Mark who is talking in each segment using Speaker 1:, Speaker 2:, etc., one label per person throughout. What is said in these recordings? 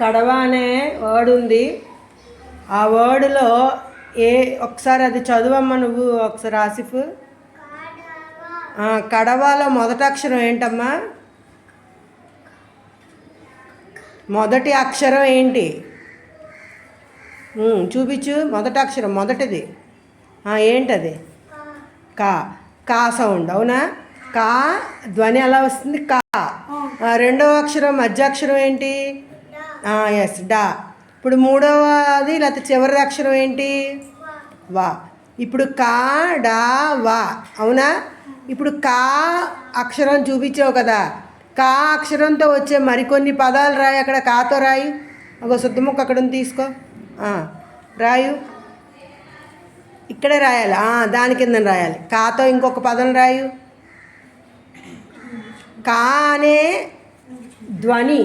Speaker 1: కడవ అనే వర్డ్ ఉంది. ఆ వర్డ్లో ఒకసారి అది చదువమ్మా నువ్వు ఒకసారి ఆసిఫ్. కడవలో మొదటి అక్షరం ఏంటమ్మా? మొదటి అక్షరం ఏంటి? చూపించు. మొదటి అక్షరం మొదటిది ఏంటది? కా. కా సౌండ్ అవునా? కా ధ్వని ఎలా వస్తుంది? కా. రెండవ అక్షరం మధ్య అక్షరం ఏంటి? ఎస్ డా. ఇప్పుడు మూడవది లేకపోతే చివరి అక్షరం ఏంటి? వా. ఇప్పుడు కా డా వా అవునా? ఇప్పుడు కా అక్షరం చూపించావు కదా, కా అక్షరంతో వచ్చే మరికొన్ని పదాలు రాయి. అక్కడ కాతో రాయి. ఒక శుద్ధముక్క అక్కడ తీసుకో, రాయు. ఇక్కడే రాయాలి, దాని కింద రాయాలి. కాతో ఇంకొక పదం రాయు. కా అనే ధ్వని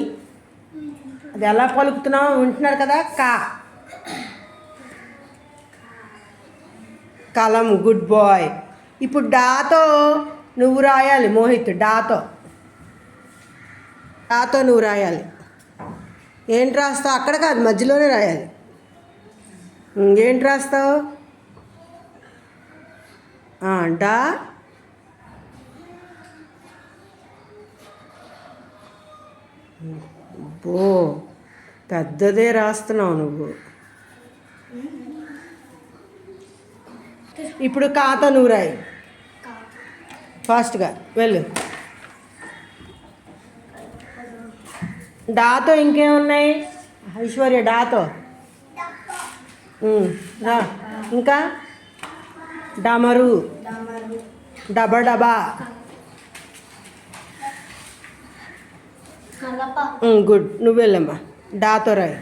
Speaker 1: అది ఎలా పలుకుతున్నావు వింటున్నారు కదా. కా. కలం. Good boy. ఇప్పుడు డాతో నువ్వు రాయాలి మోహిత్. డాతో నువ్వు రాయాలి. ఏంటి రాస్తావు? అక్కడ కాదు, మధ్యలోనే రాయాలి. ఏంటి రాస్తావు? డా. బో పెద్దదే రాస్తున్నావు నువ్వు. ఇప్పుడు కాతో నువ్వు రాయి ఫాస్ట్గా వెళ్ళు. డాతో ఇంకేమున్నాయి ఐశ్వర్య? డాతో రా. ఇంకా డమరు, డబ డబా. గుడ్. నువ్వు వెళ్ళమ్మా. డాతో రాయి.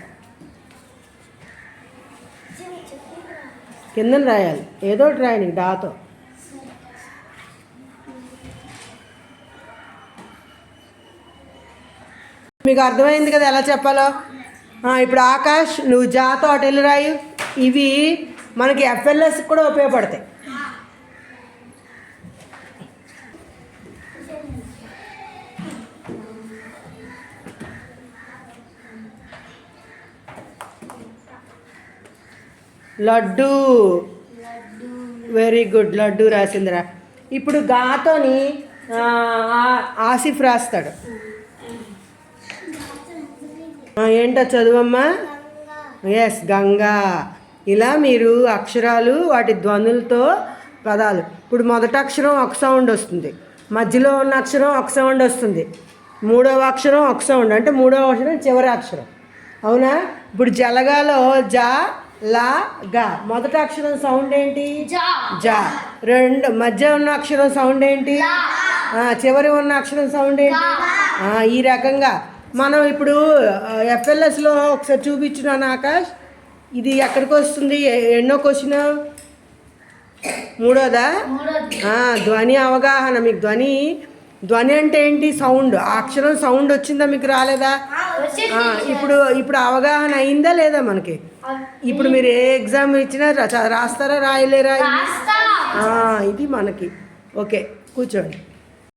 Speaker 1: కిందని రాయాలి, ఏదో ఒకటి రాయి నీకు డాతో. మీకు అర్థమైంది కదా ఎలా చెప్పాలో? ఇప్పుడు ఆకాష్ నువ్వు జాతో అటు వెళ్ళి రాయు. ఇవి మనకి ఎఫ్ఎల్ఎస్కి కూడా ఉపయోగపడతాయి. లడ్డు. Very good. లడ్డు రాసిందిరా. ఇప్పుడు గాతోని ఆసిఫ్ రాస్తాడు. ఏంటో చదువమ్మా. ఎస్ గంగా. ఇలా మీరు అక్షరాలు వాటి ధ్వనులతో పదాలు. ఇప్పుడు మొదటి అక్షరం ఒక సౌండ్ వస్తుంది, మధ్యలో ఉన్న అక్షరం ఒక సౌండ్ వస్తుంది, మూడవ అక్షరం ఒక సౌండ్, అంటే మూడవ అక్షరం చివరి అక్షరం అవునా? ఇప్పుడు జలగాలో జా లా గా మొదటి అక్షరం సౌండ్ ఏంటి? జా. రెండు మధ్య ఉన్న అక్షరం సౌండ్ ఏంటి? చివరి ఉన్న అక్షరం సౌండ్ ఏంటి? ఈ రకంగా మనం ఇప్పుడు ఎఫ్ఎల్ఎస్లో ఒకసారి చూపించున్నాను ఆకాష్. ఇది ఎక్కడికి వస్తుంది? ఎన్నో క్వశ్చన్? మూడోదా? ధ్వని అవగాహన. మీకు ధ్వని అంటే ఏంటి? సౌండ్. అక్షరం సౌండ్ వచ్చిందా? మీకు రాలేదా? ఇప్పుడు అవగాహన అయిందా లేదా మనకి? ఇప్పుడు మీరు ఏ ఎగ్జామ్ ఇచ్చినా రాస్తారా రాయలేరా? ఇది మనకి. ఓకే కూర్చోండి.